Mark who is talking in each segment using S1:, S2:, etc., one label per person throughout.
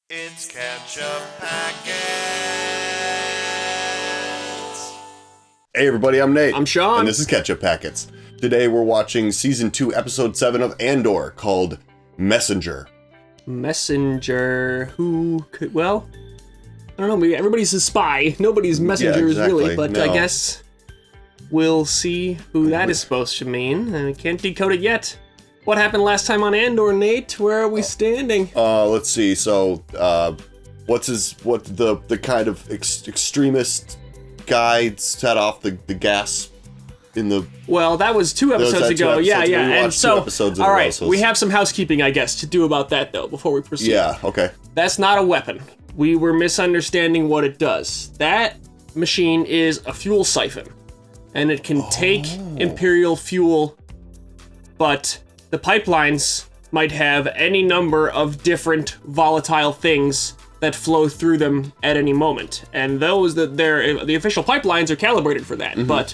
S1: It's Ketchup Packets.
S2: Hey everybody, I'm Nate.
S3: I'm Sean.
S2: And this is Ketchup Packets. Today we're watching Season 2, Episode 7 of Andor, called Messenger.
S3: Messenger, who could, well, I don't know, everybody's a spy. Nobody's messengers, really, but
S2: no.
S3: I guess we'll see who that is supposed to mean. I can't decode it yet. What happened last time on Andor, Nate? Where are we standing?
S2: Let's see, so, what the kind of extremist guy set off the gas in the...
S3: Well, that was two episodes ago. Yeah. And so, all right, we have some housekeeping, I guess, to do about that, though, before we proceed.
S2: Yeah, okay.
S3: That's not a weapon. We were misunderstanding what it does. That machine is a fuel siphon, and it can take Imperial fuel, but the pipelines might have any number of different volatile things that flow through them at any moment. And those the official pipelines are calibrated for that, but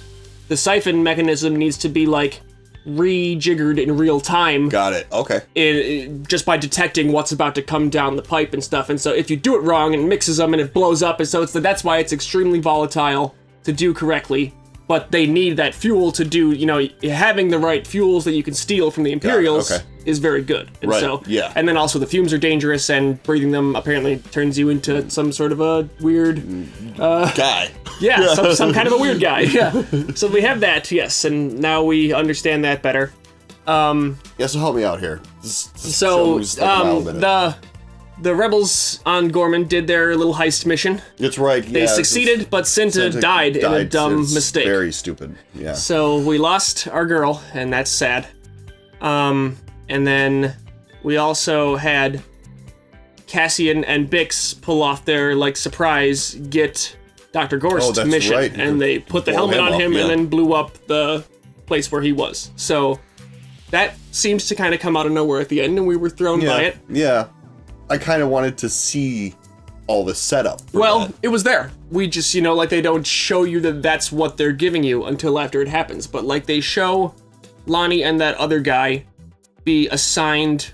S3: the siphon mechanism needs to be like rejiggered in real time.
S2: Got it, okay.
S3: Just by detecting what's about to come down the pipe and stuff. And so if you do it wrong, it mixes them and it blows up, and so that's why it's extremely volatile to do correctly. But they need that fuel to do, having the right fuels that you can steal from the Imperials is very good. And
S2: Right,
S3: so,
S2: yeah.
S3: And then also the fumes are dangerous, and breathing them apparently turns you into some sort of a weird...
S2: Guy.
S3: Yeah, some kind of a weird guy, yeah. So we have that, yes, and now we understand that better.
S2: Yeah, so help me out here. Show me just like a minute.
S3: The rebels on Gorman did their little heist mission.
S2: It's right,
S3: They succeeded, but Cinta died in a dumb mistake.
S2: Very stupid, yeah.
S3: So we lost our girl, and that's sad. And then we also had Cassian and Bix pull off their, surprise get Dr. Gorst mission.
S2: Right.
S3: And they put the helmet on him and then blew up the place where he was. So that seems to kind of come out of nowhere at the end, and we were thrown by it.
S2: Yeah. I kind of wanted to see all the setup.
S3: It was there. We just, they don't show you that that's what they're giving you until after it happens. But, they show Lonnie and that other guy be assigned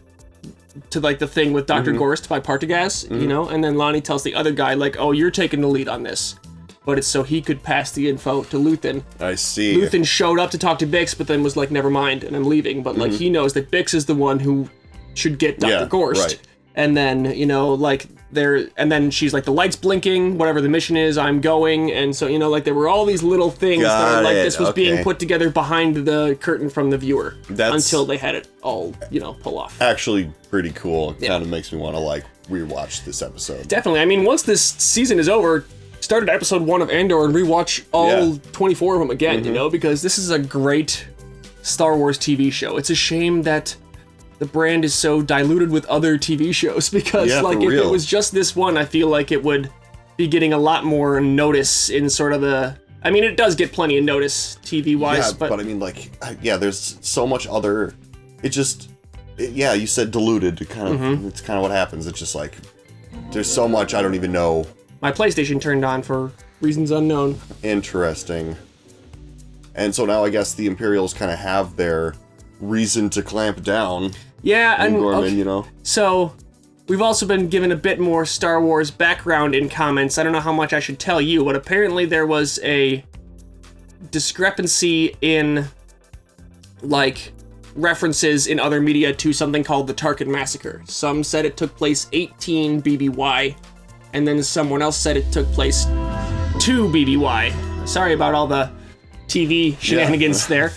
S3: to, the thing with Dr. Gorst by Partagaz, and then Lonnie tells the other guy, oh, you're taking the lead on this. But it's so he could pass the info to Luthen.
S2: I see.
S3: Luthen showed up to talk to Bix, but then was never mind, and I'm leaving. But, he knows that Bix is the one who should get Dr. Gorst.
S2: Right.
S3: And then, and then she's the light's blinking, whatever the mission is, I'm going. And so, there were all these little things that this was being put together behind the curtain from the viewer until they had it all, pull off.
S2: Actually pretty cool. It kind of makes me want to, rewatch this episode.
S3: Definitely. I mean, once this season is over, start at episode 1 of Andor and rewatch all 24 of them again, because this is a great Star Wars TV show. It's a shame that the brand is so diluted with other TV shows, because if it was just this one, I feel like it would be getting a lot more notice in sort of I mean, it does get plenty of notice TV-wise, but I mean,
S2: there's so much other, you said diluted, it's kind of what happens. It's just there's so much I don't even know.
S3: My PlayStation turned on for reasons unknown.
S2: Interesting. And so now I guess the Imperials kind of have their reason to clamp down.
S3: Yeah, and
S2: Gorman,
S3: So we've also been given a bit more Star Wars background in comments. I don't know how much I should tell you, but apparently there was a discrepancy in references in other media to something called the Tarkin Massacre. Some said it took place 18 BBY, and then someone else said it took place 2 BBY. Sorry about all the TV shenanigans there.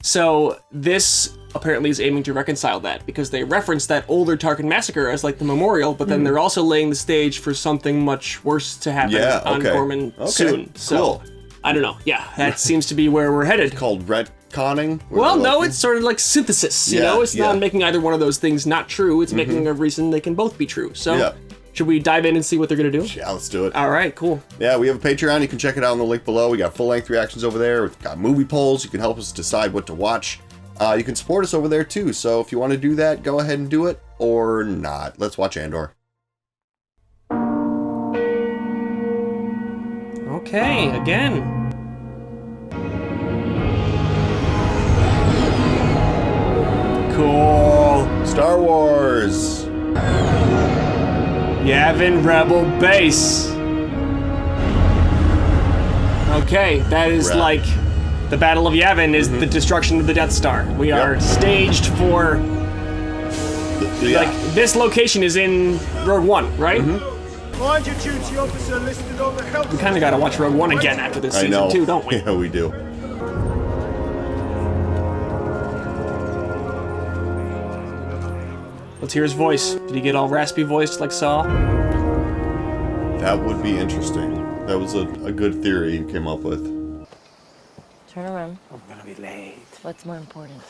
S3: So this apparently is aiming to reconcile that, because they reference that older Tarkin Massacre as the memorial, but then they're also laying the stage for something much worse to happen on Gorman soon. So, I don't know. Yeah, that seems to be where we're headed.
S2: It's called retconning?
S3: Well, no, it's sort of like synthesis, It's not making either one of those things not true, it's making a reason they can both be true. So, should we dive in and see what they're going to do?
S2: Yeah, let's do it.
S3: All right, cool.
S2: Yeah, we have a Patreon. You can check it out in the link below. We got full-length reactions over there. We've got movie polls. You can help us decide what to watch. You can support us over there, too. So if you want to do that, go ahead and do it, or not. Let's watch Andor.
S3: Okay, again.
S2: Cool. Star Wars.
S3: Yavin Rebel Base. Okay, that is
S2: Right.
S3: like the Battle of Yavin is the destruction of the Death Star. We are staged for like this location is in Rogue One, right?
S4: Mind your duty officer listed on the health.
S3: We kind of got to watch Rogue One again after this
S2: I
S3: season
S2: know.
S3: too, don't we?
S2: Yeah, we do.
S3: Let's hear his voice. Did he get all raspy voiced like Saw?
S2: That would be interesting. That was a good theory you came up with.
S5: Turn around.
S4: I'm gonna be late.
S5: What's more important?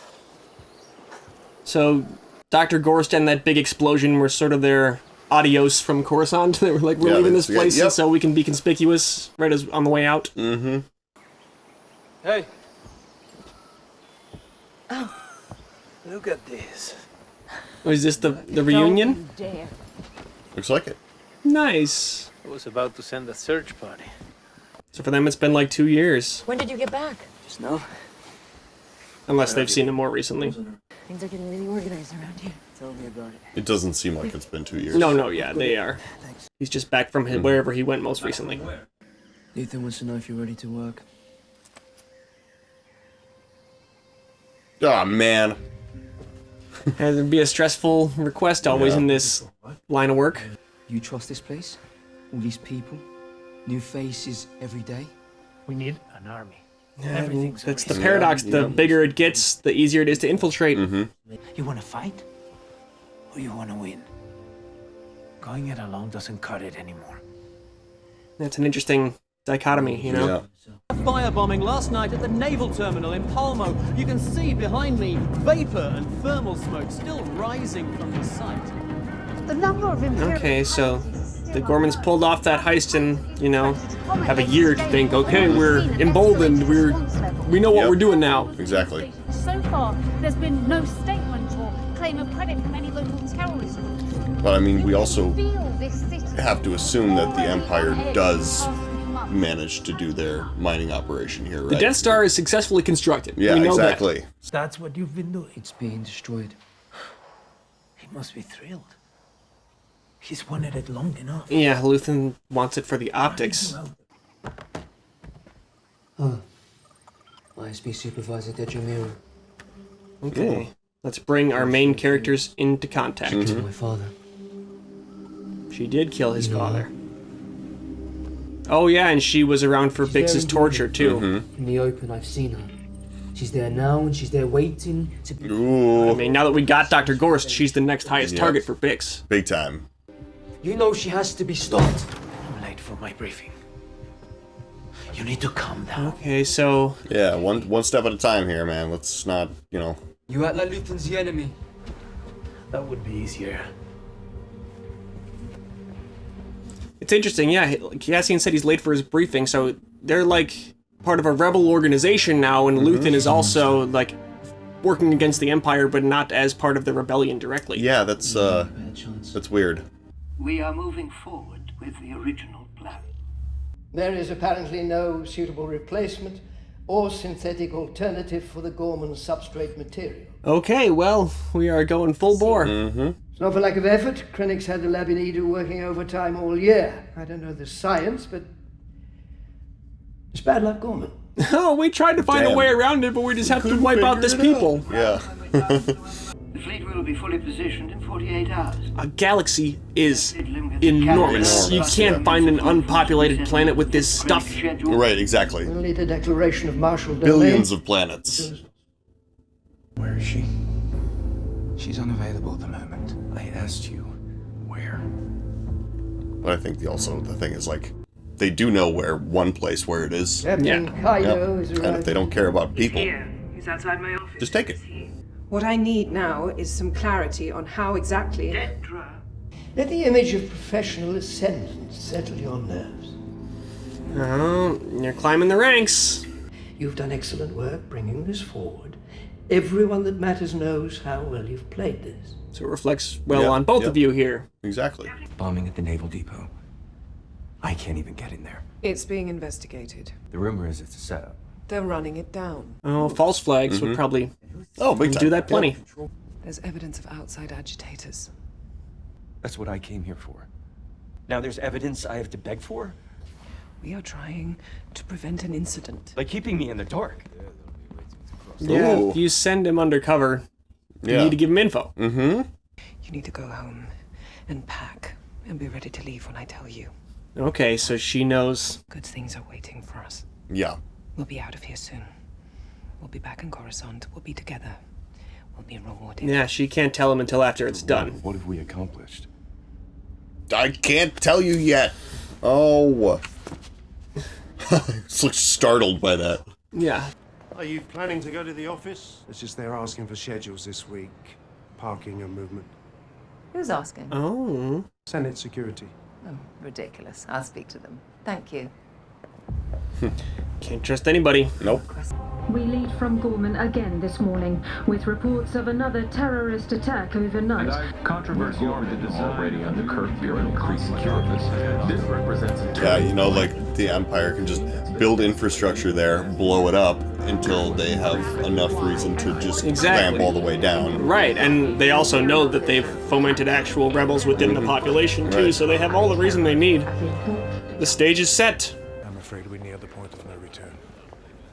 S3: So, Dr. Gorst and that big explosion were sort of their adios from Coruscant. They were like, we're
S2: Yeah,
S3: leaving
S2: that's-
S3: this place
S2: yep.
S3: so we can be conspicuous right as on the way out.
S2: Mm-hmm.
S4: Hey. Oh. Look at this.
S3: Oh, is this the reunion?
S5: Don't you dare.
S2: Looks like it.
S3: Nice.
S4: I was about to send a search party.
S3: So for them, it's been like 2 years.
S5: When did you get back?
S4: Just now.
S3: Unless they've seen him more recently.
S5: Things are getting really organized around here.
S4: Tell me about it.
S2: It doesn't seem like it's been 2 years.
S3: No, yeah, they are. He's just back from wherever he went most recently.
S6: Ethan wants to know if you're ready to work.
S2: Oh, man.
S3: And it'd be a stressful request always in this line of work.
S6: You trust this place? All these people? New faces every day?
S4: We need an army.
S3: And that's the paradox. The bigger it gets, the easier it is to infiltrate.
S4: You want to fight? Or you want to win? Going it alone doesn't cut it anymore.
S3: That's an interesting dichotomy, you know?
S2: Yeah.
S7: Firebombing last night at the naval terminal in Palmo. You can see behind me vapor and thermal smoke still rising from the site.
S8: The number of Imperial
S3: Okay, so the Gormans pulled off that heist and, you know, have a year to think, okay, we're emboldened, we know what
S2: Yep.
S3: we're doing now.
S2: Exactly.
S8: So far, there's been no statement or claim of credit from any local terrorist group.
S2: But I mean, we also
S8: Feel this city
S2: have to assume that the
S8: already
S2: Empire
S8: ahead
S2: does
S8: of the past few months.
S2: manage to do their mining operation here, right?
S3: The Death Star is successfully constructed.
S2: Yeah,
S3: we know
S2: exactly.
S4: That's what you've been doing.
S6: It's being destroyed.
S4: He must be thrilled. He's wanted it long enough.
S3: That. Yeah, Luthen wants it for the optics.
S6: ISB Supervisor Dejamiro.
S3: Okay, let's bring our main characters into contact.
S6: My father.
S3: She did kill his father. Oh yeah, and she was around for Bix's torture too.
S6: In the open, I've seen her. She's there now, and she's there waiting to be...
S3: I
S2: Ooh,
S3: mean, now that we got Dr. Gorst, she's the next highest
S2: Yep.
S3: target for Bix.
S2: big time.
S6: You know she has to be stopped.
S4: I'm late for my briefing. You need to calm down.
S3: Okay, so
S2: Yeah, one step at a time here, man. Let's not, you know.
S6: You act like Luthen's the enemy.
S4: That would be easier.
S3: it's interesting. Yeah, Cassian said he's late for his briefing, so they're like part of a rebel organization now, and Luthen is also like working against the Empire, but not as part of the rebellion directly.
S2: Yeah, that's
S6: Bad chance.
S2: that's weird.
S9: We are moving forward with the original plan.
S10: There is apparently no suitable replacement or synthetic alternative for the Gorman substrate material.
S3: Okay, well, we are going full bore.
S10: It's not for lack of effort. Krennic's had the lab in Edu working overtime all year. I don't know the science, but it's bad luck, Gorman.
S3: Oh, we tried to find a
S2: Damn.
S3: way around it, but we just have to wipe out this people.
S2: Yeah.
S9: The fleet will be fully positioned in 48 hours.
S3: A galaxy is enormous. You can't find an unpopulated planet with this stuff.
S2: Right, exactly.
S10: We'll need a declaration of martial domain.
S2: Billions of planets.
S11: Where is she? She's unavailable at the moment. I asked you, where?
S2: But I think the thing is, like, they do know one place where it is.
S10: Captain
S3: Yeah.
S10: Kaido is
S2: And
S10: arriving.
S2: if they don't care about people,
S9: He's outside my office.
S2: just take it.
S12: What I need now is some clarity on how exactly...
S9: Detra.
S10: Let the image of professional ascendance settle your nerves.
S3: Oh, you're climbing the ranks.
S10: You've done excellent work bringing this forward. Everyone that matters knows how well you've played this.
S3: So it reflects well
S2: Yep,
S3: on both
S2: yep.
S3: of you here.
S2: Exactly.
S11: Bombing at the naval depot. I can't even get in there.
S12: It's being investigated.
S11: The rumor is it's a setup.
S12: They're running it down.
S3: Oh, false flags would probably
S2: Oh, big time.
S3: do that plenty.
S2: Yep.
S12: There's evidence of outside agitators.
S11: That's what I came here for.
S13: Now there's evidence I have to beg for?
S12: We are trying to prevent an incident.
S13: By keeping me in the dark.
S3: Yeah,
S2: Ooh.
S3: if you send him undercover, you
S2: Yeah.
S3: need to give him info.
S2: Mm-hmm.
S12: You need to go home and pack and be ready to leave when I tell you.
S3: Okay, so she knows.
S12: Good things are waiting for us.
S2: Yeah.
S12: We'll be out of here soon. We'll be back in Coruscant. We'll be together. We'll be rewarded.
S3: Yeah, she can't tell him until after it's done.
S11: What have we accomplished?
S2: I can't tell you yet. Oh. Looks startled by that.
S3: Yeah.
S14: Are you planning to go to the office? It's just they're asking for schedules this week. Parking and movement.
S5: Who's asking?
S3: Oh.
S14: Senate security.
S5: Oh, ridiculous. I'll speak to them. Thank you.
S3: Can't trust anybody.
S2: Nope.
S15: We lead from Gorman again this morning, with reports of another terrorist attack overnight.
S16: Controversy over the design already under curfew and increased security. This represents
S2: Yeah, you know, like the Empire can just build infrastructure there, blow it up until they have enough reason to just clamp all the way down.
S3: Right, and they also know that they've fomented actual rebels within the population too,
S2: Right.
S3: so they have all the reason they need. The stage is set.
S14: I'm afraid we're near the point of no return.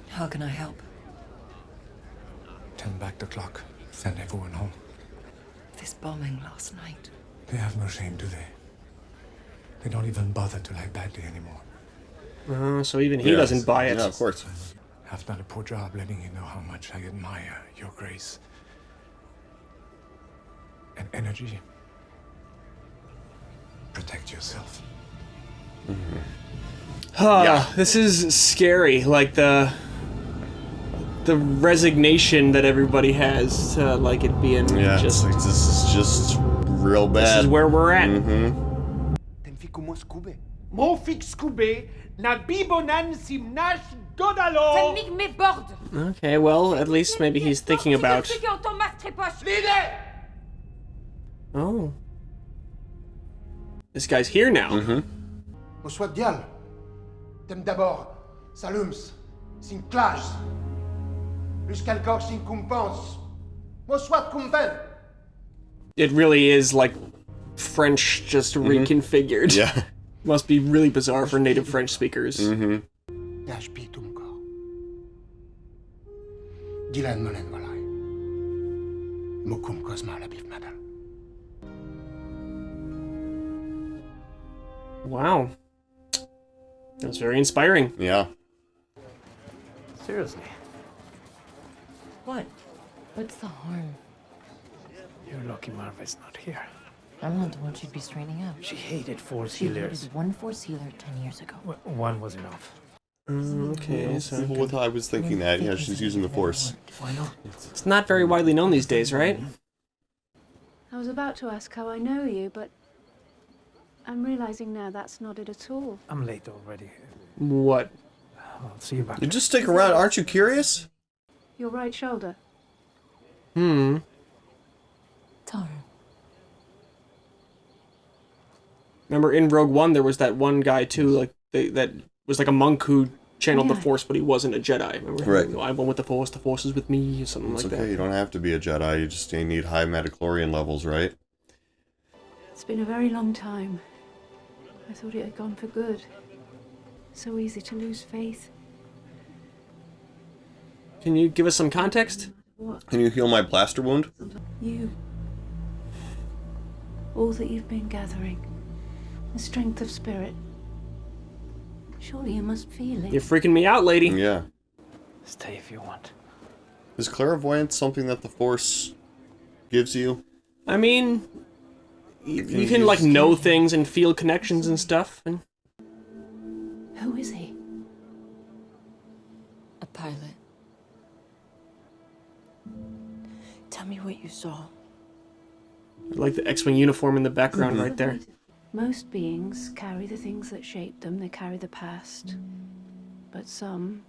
S5: How can I help?
S11: Turn back the clock. Send everyone home.
S5: This bombing last night.
S11: They have no shame, do they? They don't even bother to lie badly anymore.
S3: So even he doesn't buy it.
S2: Yeah, of course.
S11: I've done a poor job letting you know how much I admire your grace and energy. Protect yourself.
S3: This is scary. Like the resignation that everybody has to like it being
S2: Yeah,
S3: just.
S2: it's like, this is just real bad.
S3: This is where we're at.
S2: Mm-hmm.
S17: Ten fico mo skube. Mo fix skube na bibonan simnash godalo.
S8: Ten mig me bord.
S3: Okay, well, at least maybe he's thinking about. Oh. This guy's here now.
S2: Mm-hmm.
S17: Mo soit dial. Tem d'abord. Salums. Sin clash. Plus calcor sin compens. Mo soit conven.
S3: It really is like French just reconfigured.
S2: Yeah.
S3: Must be really bizarre for native French speakers.
S2: Mm-hmm.
S17: Dash pi tum kor. Dilan molen walai. Mo kum kozma la bif madal.
S3: Wow. That's very inspiring.
S2: Yeah.
S7: Seriously.
S5: What? What's the harm?
S4: You're lucky Marva's not here.
S5: I'm not the one she'd be straining up.
S4: She hated Force
S5: She
S4: healers.
S5: hated one Force healer 10 years ago.
S4: One was enough.
S3: Okay, so.
S2: Well, I was thinking that. Yeah, she's using the Force.
S4: Why not?
S3: It's not very widely known these days, right?
S8: I was about to ask how I know you, but I'm realizing now that's not it at all.
S4: I'm late already.
S3: What?
S4: I'll see you back.
S2: You just stick around. Aren't you curious?
S8: Your right shoulder.
S5: Tara.
S3: Remember in Rogue One, there was that one guy too, like that was like a monk who channeled the
S8: Yeah.
S3: Force, but he wasn't a Jedi. Remember?
S2: Right.
S3: I went with the Force is with me, or something
S2: It's
S3: like
S2: okay.
S3: that.
S2: You don't have to be a Jedi. You just need high midichlorian levels, right?
S8: It's been a very long time. I thought it had gone for good. So easy to lose faith.
S3: Can you give us some context?
S8: What?
S2: Can you heal my blaster wound?
S8: You. All that you've been gathering. The strength of spirit. Surely you must feel it.
S3: You're freaking me out, lady.
S2: Yeah.
S4: Stay if you want.
S2: Is clairvoyance something that the Force gives you?
S3: I mean, you can like know things and feel connections and stuff. And
S8: Who is he?
S5: A pilot. Tell me what you saw.
S3: like the X-Wing uniform in the background right there.
S8: Most beings carry the things that shape them, they carry the past. But some,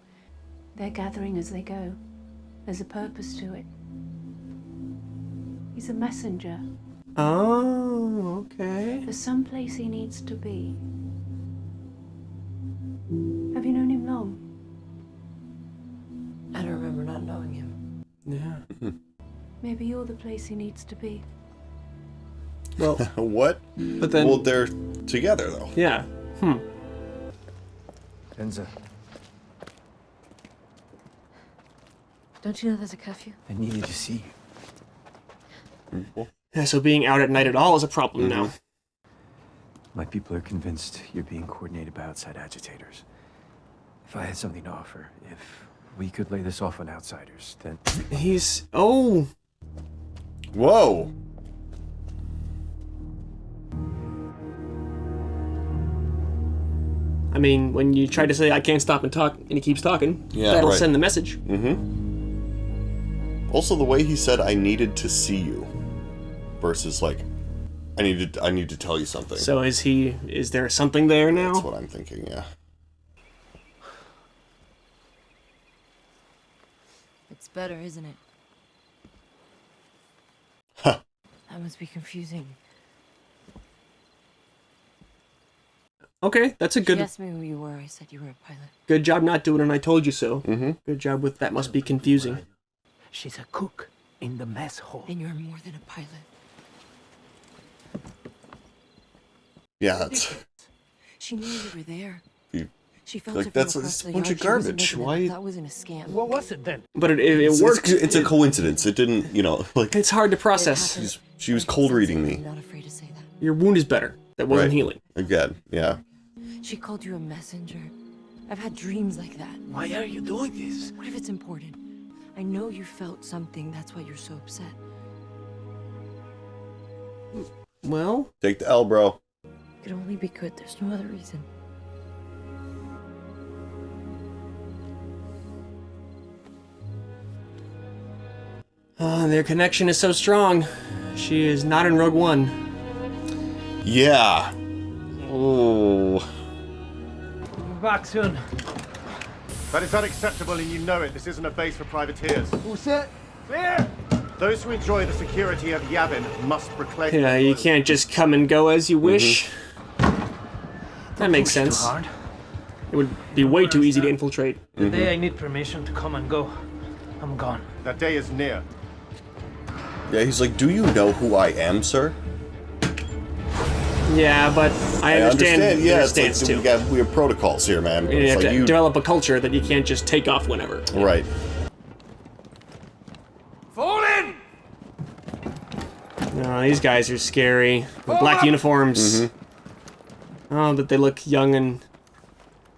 S8: they're gathering as they go. There's a purpose to it. He's a messenger.
S3: Oh, okay.
S8: There's some place he needs to be. Have you known him long?
S5: I don't remember not knowing him.
S3: Yeah.
S8: Maybe you're the place he needs to be.
S3: Well,
S2: what?
S3: But then,
S2: well, they're together, though.
S3: Yeah.
S11: Enza,
S5: Don't you know there's a curfew?
S11: I needed to see you.
S3: Yeah, so being out at night at all is a problem now.
S11: My people are convinced you're being coordinated by outside agitators. If I had something to offer, if we could lay this off on outsiders, then...
S3: He's... Oh!
S2: Whoa!
S3: I mean, when you try to say, I can't stop and talk, and he keeps talking, that'll send the message.
S2: Also, the way he said, I needed to see you, versus, like, I need to tell you something.
S3: So is there something there now?
S2: That's what I'm thinking, yeah.
S5: It's better, isn't it?
S2: Huh.
S5: That must be confusing.
S3: Okay, that's a good...
S5: She asked me who you were. I said you were a pilot.
S3: Good job not doing it, and I told you so. Good job with that must be confusing.
S4: She's a cook in the mess hall.
S5: And you're more than a pilot.
S2: Yeah, that's...
S5: She knew you were there. She felt
S2: like,
S5: it from
S2: that's
S5: across
S2: a
S5: the
S2: bunch
S5: yard.
S2: of garbage.
S5: She wasn't
S2: Why?
S5: That wasn't a scam.
S4: What was it then?
S3: But it worked.
S2: It's a coincidence. It didn't, you know, like...
S3: It's hard to process.
S2: She was cold reading me.
S5: I'm not afraid to say that.
S3: Your wound is better. That wasn't healing.
S2: Again, yeah.
S5: She called you a messenger. I've had dreams like that.
S4: Why are you doing this?
S5: What if it's important? I know you felt something. That's why you're so upset.
S3: Well?
S2: Take the L, bro.
S5: It could only be good. There's no other reason.
S3: Their connection is so strong. She is not in Rogue One.
S2: Yeah. Oh.
S4: Back soon.
S14: That is unacceptable and you know it. This isn't a base for privateers.
S17: All set?
S14: Clear! Those who enjoy the security of Yavin must proclaim...
S3: Yeah, you can't just come and go as you wish. That makes sense. It would be way too easy to infiltrate.
S4: The day I need permission to come and go, I'm gone.
S14: That day is near.
S2: Yeah, he's like, do you know who I am, sir?
S3: Yeah, but I understand
S2: yeah,
S3: their
S2: it's
S3: stance
S2: like,
S3: too.
S2: we have protocols here, man.
S3: You
S2: It's
S3: have
S2: like
S3: to develop a culture that you can't just take off whenever.
S2: Right.
S4: Fall in!
S3: No, these guys are scary. With black uniforms. Oh, that they look young and...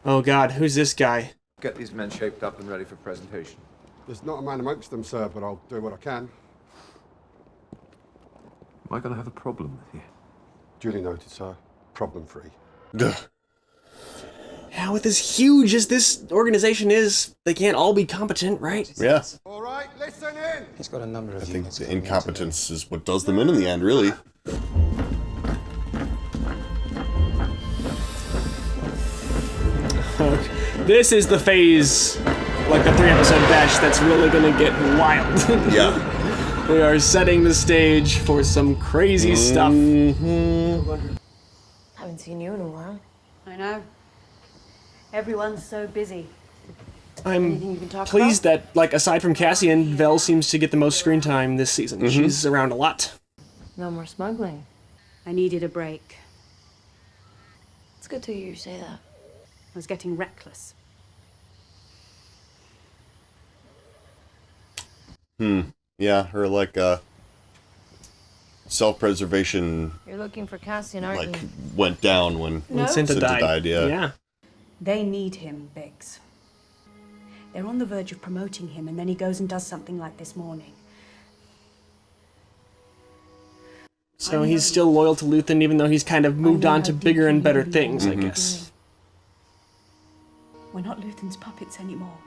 S3: Oh god, who's this guy?
S18: Get these men shaped up and ready for presentation.
S17: There's not a man amongst them, sir, but I'll do what I can.
S18: Am I going to have a problem with you?
S17: Duly noted, sir. Problem-free.
S3: Yeah, with as huge as this organization is, they can't all be competent, right?
S2: Yeah.
S17: All right, listen in!
S11: He's got a number of
S2: I think the incompetence is what does them in the end, really.
S3: This is the phase, like the 3-episode batch, that's really gonna get wild.
S2: Yeah.
S3: We are setting the stage for some crazy stuff.
S5: Haven't seen you in a while.
S8: I know. Everyone's so busy.
S3: I'm
S8: you can talk
S3: pleased that, like, aside from Cassian, Vel seems to get the most screen time this season. She's around a lot.
S5: No more smuggling.
S8: I needed a break.
S5: It's good to hear you say that.
S8: I was getting reckless.
S2: Yeah, her, like, self-preservation,
S5: You're looking for Cassian, aren't
S2: like,
S5: you?
S2: went down when
S3: Cinta died.
S2: Yeah.
S8: They need him, Biggs. They're on the verge of promoting him, and then he goes and does something like this morning.
S3: So he's still loyal to Luthen, even though he's kind of moved on to bigger and better things, I guess.
S8: We're not Luthen's puppets anymore.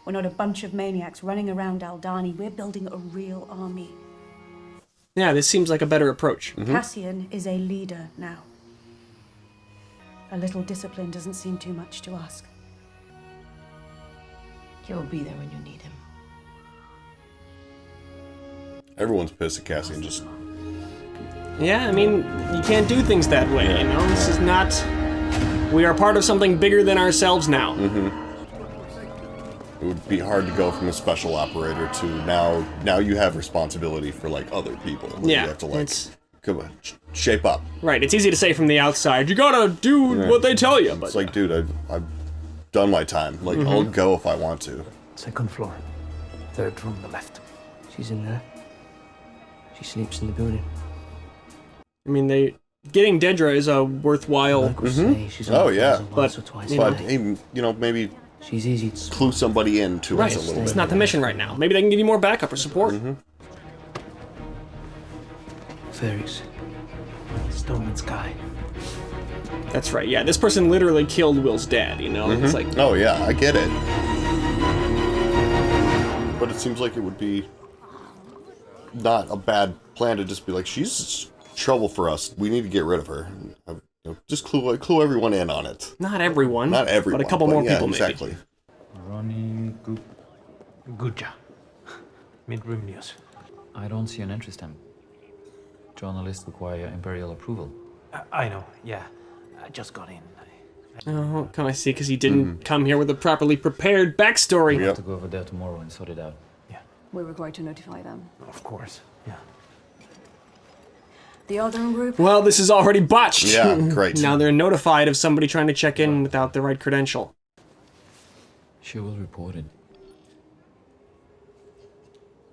S8: We're not a bunch of maniacs running around Aldani. We're building a real army.
S3: Yeah, this seems like a better approach.
S8: Cassian is a leader now. A little discipline doesn't seem too much to ask.
S5: He'll be there when you need him.
S2: Everyone's pissed at Cassian, just...
S3: Yeah, I mean, you can't do things that way, you know? This is not... We are part of something bigger than ourselves now.
S2: It would be hard to go from a special operator to now you have responsibility for, like, other people.
S3: Yeah,
S2: You have to, like, come on, shape up.
S3: Right, it's easy to say from the outside, you gotta do what they tell you. But
S2: it's like, dude, I've done my time. Like, I'll go if I want to.
S4: Second floor. Third from the left.
S6: She's in there. She sleeps in the building.
S3: I mean, getting Dedra is a worthwhile.
S2: Oh yeah,
S3: but
S2: you know, maybe
S6: she's easy to
S2: clue somebody into
S3: right.
S2: us a little bit.
S3: It's not the mission right now. Maybe they can give you more backup or support.
S4: Fairies. Storm and sky.
S3: That's right. Yeah, this person literally killed Will's dad. You know, it's like,
S2: oh yeah, I get it. But it seems like it would be not a bad plan to just be like, she's trouble for us. We need to get rid of her. Just clue everyone in on it.
S3: Not everyone.
S2: Not everyone.
S3: But a couple more people,
S2: exactly.
S3: maybe.
S4: Ronnie Guja. Mid-room news.
S19: I don't see an interest in. Journalists require Imperial approval.
S4: I know, yeah. I just got in.
S3: Oh, can I see? Because he didn't come here with a properly prepared backstory.
S19: We have to go over there tomorrow and sort it out.
S4: Yeah.
S5: We're required to notify them.
S4: Of course, yeah.
S5: The Aldrin group?
S3: Well, this is already botched.
S2: Yeah, great.
S3: Now they're notified of somebody trying to check in without the right credential.
S19: She will report it.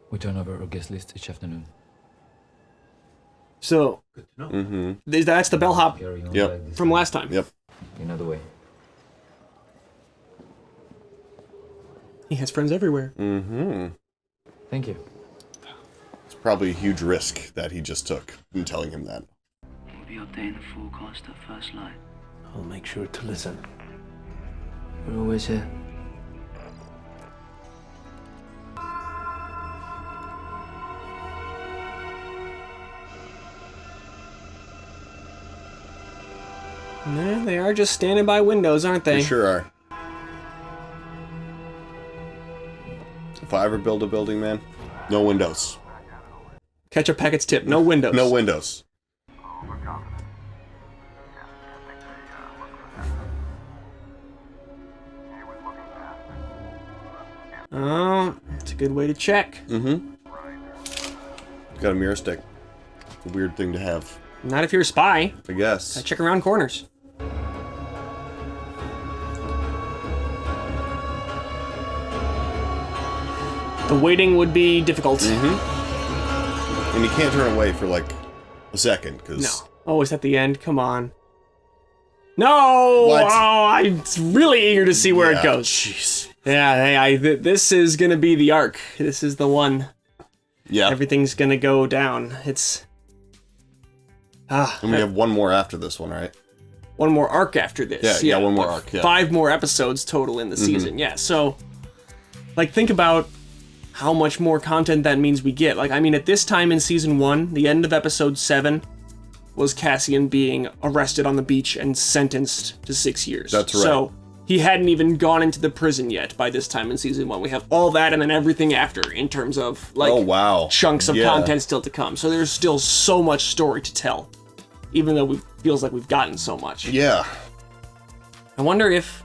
S19: We turn over our guest list each afternoon.
S3: So, that's the bellhop from last time.
S2: Yep.
S19: Another way.
S3: He has friends everywhere.
S19: Thank you.
S2: It's probably a huge risk that he just took in telling him that.
S9: We'll be updating the forecast at first light.
S4: I'll make sure to listen.
S6: We're always here.
S3: Nah, they are just standing by windows, aren't they?
S2: They sure are. If I ever build a building, man, no windows.
S3: Ketchup packets tip, no windows.
S2: No windows.
S3: Oh, it's a good way to check.
S2: Got a mirror stick. It's a weird thing to have.
S3: Not if you're a spy.
S2: I guess.
S3: Gotta check around corners. The waiting would be difficult.
S2: And you can't turn away for like a second, because...
S3: No. Oh, is that the end? Come on. No!
S2: What?
S3: Oh, I'm really eager to see where it goes.
S2: Jeez.
S3: Yeah, this is gonna be the arc. This is the one.
S2: Yeah.
S3: Everything's gonna go down. It's...
S2: And we have one more after this one, right?
S3: One more arc after this.
S2: Yeah, one more arc, yeah.
S3: 5 more episodes total in the season, yeah. So, like, think about how much more content that means we get. Like, I mean, at this time in season 1, the end of episode 7 was Cassian being arrested on the beach and sentenced to 6 years.
S2: That's right.
S3: So, he hadn't even gone into the prison yet by this time in season 1. We have all that and then everything after in terms of, like,
S2: oh, wow.
S3: chunks of content still to come. So there's still so much story to tell, even though it feels like we've gotten so much.
S2: Yeah.
S3: I wonder if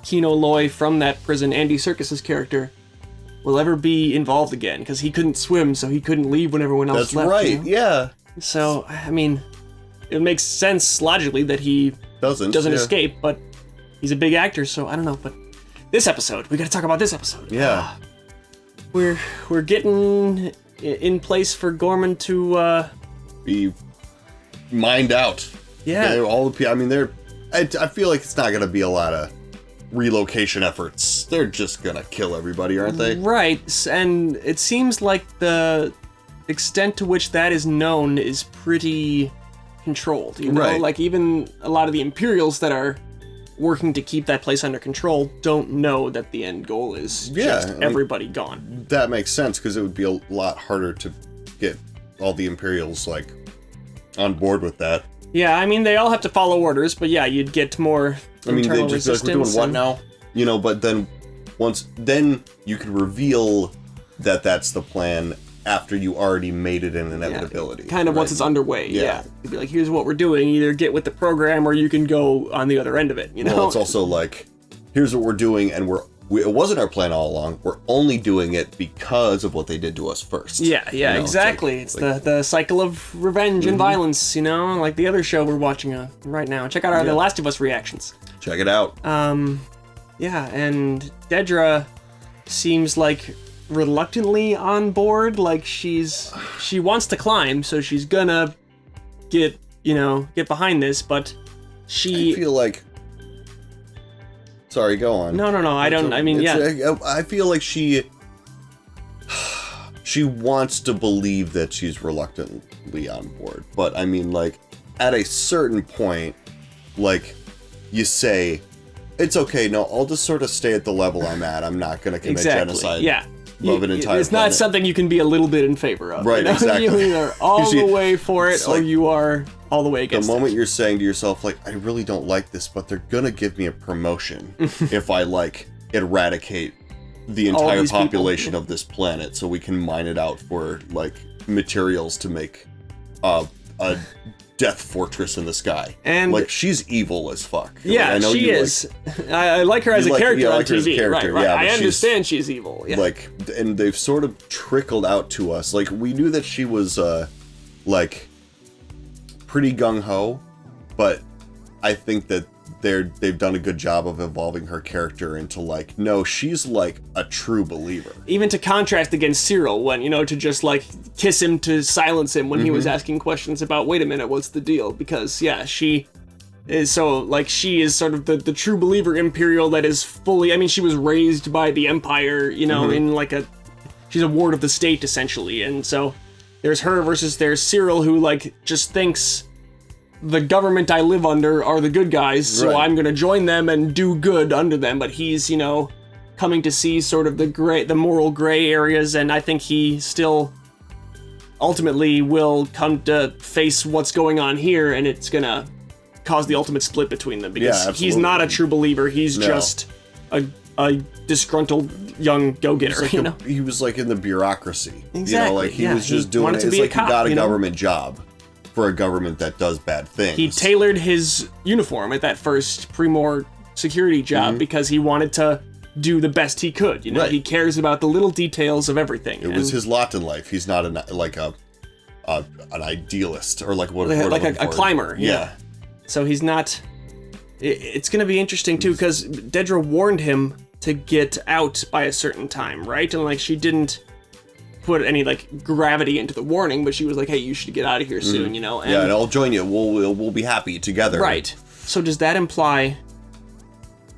S3: Kino Loy from that prison, Andy Serkis's character, will ever be involved again, because he couldn't swim, so he couldn't leave when everyone else
S2: That's
S3: left.
S2: right,
S3: You know?
S2: yeah.
S3: So, I mean, it makes sense logically that he doesn't escape, but he's a big actor, so I don't know. But this episode, we got to talk about this episode.
S2: Yeah.
S3: We're getting in place for Gorman to
S2: be mined out.
S3: Yeah.
S2: All the I mean, I feel like it's not gonna be a lot of relocation efforts. They're just gonna kill everybody, aren't they?
S3: Right, and it seems like the extent to which that is known is pretty controlled. You know,
S2: Right.
S3: like even a lot of the Imperials that are working to keep that place under control don't know that the end goal is just
S2: I mean,
S3: everybody gone.
S2: That makes sense, because it would be a lot harder to get all the Imperials like on board with that.
S3: Yeah, I mean they all have to follow orders, but yeah, you'd get more
S2: I mean,
S3: internal
S2: they just be like, we're doing
S3: resistance
S2: what
S3: and-
S2: now? You know, but then then you could reveal that that's the plan after you already made it an inevitability.
S3: Kind of
S2: right?
S3: once it's underway, yeah. You'd be like, here's what we're doing, either get with the program or you can go on the other end of it, you know?
S2: Well, it's also like, here's what we're doing, and it wasn't our plan all along. We're only doing it because of what they did to us first.
S3: Yeah,
S2: You know,
S3: exactly. It's the cycle of revenge and violence, you know, like the other show we're watching right now. Check out our The Last of Us reactions.
S2: Check it out.
S3: Yeah, and Dedra seems like reluctantly on board, like she wants to climb, so she's gonna get behind this, but I
S2: feel like... Sorry, go on.
S3: No,
S2: I feel like she wants to believe that she's reluctantly on board, but I mean, like, at a certain point, like, you say, it's okay, no, I'll just sort of stay at the level I'm at. I'm not going to commit genocide of an entire
S3: It's not something you can be a little bit in favor of.
S2: Right,
S3: you know?
S2: exactly.
S3: You either all the way for it, or you are all the way against it.
S2: The moment you're saying to yourself, like, I really don't like this, but they're going to give me a promotion if I, like, eradicate the entire population of this planet so we can mine it out for, like, materials to make a death fortress in the sky. And like, she's evil as fuck.
S3: Yeah,
S2: like, I know
S3: she is. I like her as a character on TV. Right.
S2: Yeah,
S3: I understand she's evil. Yeah.
S2: Like, and they've sort of trickled out to us. Like, we knew that she was, like, pretty gung-ho, but I think that they've done a good job of evolving her character into, like, no, she's like a true believer.
S3: Even to contrast against Cyril, when, to just like kiss him to silence him when he was asking questions about, wait a minute, what's the deal? Because she is she is sort of the true believer Imperial that is fully, I mean, she was raised by the Empire, in like she's a ward of the state essentially. And so there's her versus there's Cyril, who like just thinks the government I live under are the good guys, so I'm gonna join them and do good under them. But he's, coming to see sort of the moral gray areas, and I think he still ultimately will come to face what's going on here, and it's gonna cause the ultimate split between them, because he's not a true believer. He's just a disgruntled young go-getter.
S2: He was like in the bureaucracy.
S3: Exactly.
S2: He was just doing it. It's like he got a government job for a government that does bad things.
S3: He tailored his uniform at that first Primor security job because he wanted to do the best he could. He cares about the little details of everything.
S2: It was his lot in life. He's not an idealist or like a
S3: climber. Yeah. So he's not. It's going to be interesting too, because Dedra warned him to get out by a certain time, right? And like, she didn't put any like gravity into the warning, but she was like, hey, you should get out of here soon, And,
S2: and I'll join you. We'll be happy together.
S3: Right. So does that imply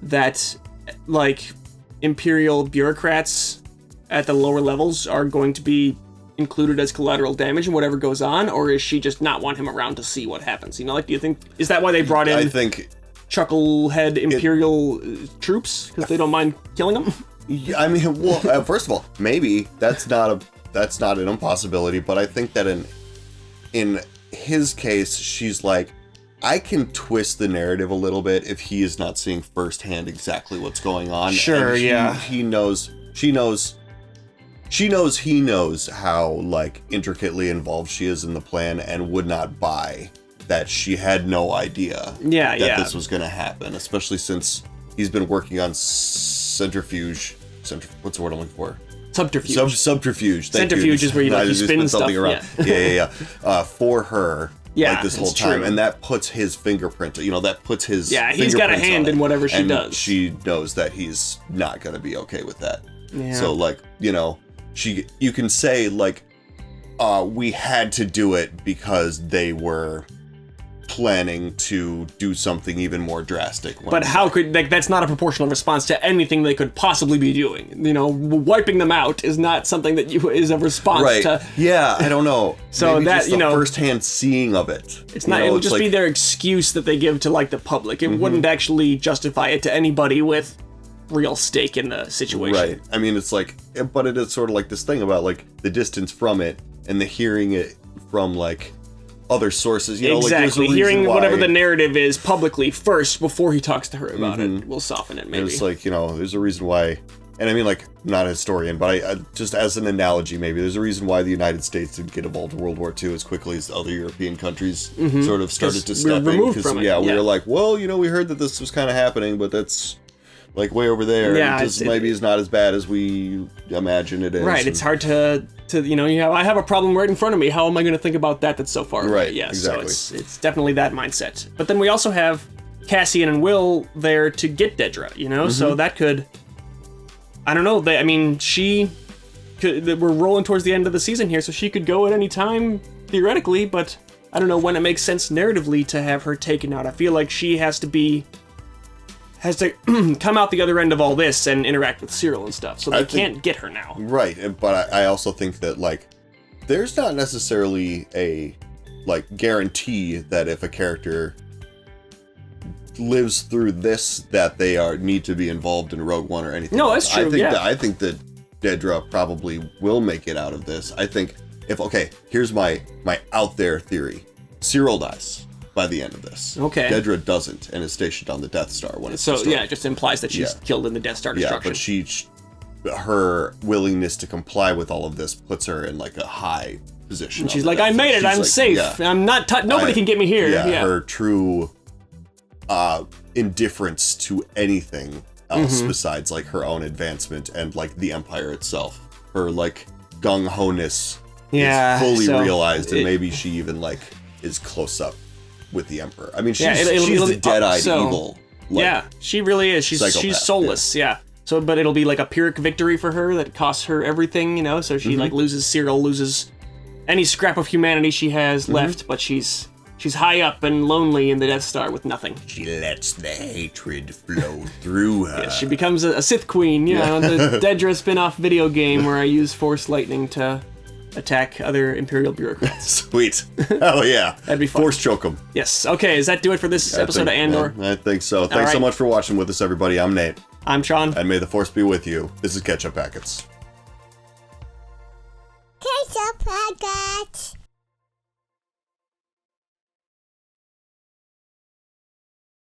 S3: that like Imperial bureaucrats at the lower levels are going to be included as collateral damage in whatever goes on, or is she just not want him around to see what happens? Do you think, is that why they brought in Chucklehead Imperial troops, because they don't mind killing them?
S2: I mean, well, first of all, maybe that's not an impossibility, but I think that in his case, she's like, I can twist the narrative a little bit if he is not seeing firsthand exactly what's going on.
S3: Sure,
S2: She knows he knows how like intricately involved she is in the plan, and would not buy that she had no idea that this was going to happen, especially since he's been working on centrifuge. What's the word I'm looking for?
S3: Subterfuge.
S2: Subterfuge.
S3: Centrifuge is where you spin stuff
S2: around. Yeah. For her. Like this whole time, true. And that puts his fingerprint. That puts his.
S3: Yeah, he's got a hand in whatever she does.
S2: She knows that he's not gonna be okay with that.
S3: Yeah.
S2: So like, you can say like, we had to do it because they were planning to do something even more drastic.
S3: But how could, like, that's not a proportional response to anything they could possibly be doing. Wiping them out is not something that is a response to.
S2: Yeah, I don't know.
S3: So
S2: maybe
S3: that,
S2: just the first-hand seeing of it.
S3: It's not, it would just be their excuse that they give to like the public. It wouldn't actually justify it to anybody with real stake in the situation.
S2: Right. I mean, it's like, but it is sort of like this thing about like the distance from it and the hearing it from like other sources,
S3: exactly.
S2: Like,
S3: hearing whatever the narrative is publicly first before he talks to her about it will soften it, maybe.
S2: And it's like, there's a reason why, and I mean, like, I'm not a historian, but I just as an analogy, maybe there's a reason why the United States didn't get involved in World War II as quickly as other European countries sort of started to step in.
S3: From it.
S2: We were like, well, we heard that this was kind of happening, but that's like way over there.
S3: Yeah,
S2: it just maybe is not as bad as we imagine it is.
S3: Right, it's hard to I have a problem right in front of me. How am I going to think about that that's so far away?
S2: Right,
S3: Yeah,
S2: exactly.
S3: So it's definitely that mindset. But then we also have Cassian and Will there to get Dedra, so that could, I don't know, we're rolling towards the end of the season here, so she could go at any time, theoretically, but I don't know when it makes sense narratively to have her taken out. I feel like she has to come out the other end of all this and interact with Cyril and stuff, so they can't get her now.
S2: Right, but I also think that, like, there's not necessarily a, like, guarantee that if a character lives through this, that they need to be involved in Rogue One or anything.
S3: No, that's true,
S2: I think that Dedra probably will make it out of this. I think here's my out there theory. Cyril dies by the end of this.
S3: Okay.
S2: Dedra doesn't and is stationed on the Death Star when it's destroyed.
S3: It just implies that she's killed in the Death Star destruction.
S2: Yeah, but her willingness to comply with all of this puts her in like a high position.
S3: And she's like, I made it, I'm safe. Yeah. I'm not nobody can get me here. Yeah,
S2: her true indifference to anything else besides like her own advancement and like the Empire itself. Her like gung-ho-ness is fully realized, and maybe she even like is close up with the Emperor. I mean, she's the dead-eyed evil.
S3: Like, she really is. She's soulless. Yeah. So, but it'll be like a Pyrrhic victory for her that costs her everything, So she like loses Cyril, loses any scrap of humanity she has left, but she's high up and lonely in the Death Star with nothing.
S2: She lets the hatred flow through her.
S3: Yeah, she becomes a Sith Queen, the Dedra spin-off video game where I use Force Lightning to attack other Imperial bureaucrats.
S2: Sweet. Oh yeah.
S3: That'd be fun.
S2: Force choke them.
S3: Yes. Okay, does that do it for this episode of Andor?
S2: I think so. Thanks so much for watching with us, everybody. I'm Nate.
S3: I'm Sean.
S2: And may the Force be with you. This is Ketchup Packets.
S20: Ketchup Packets!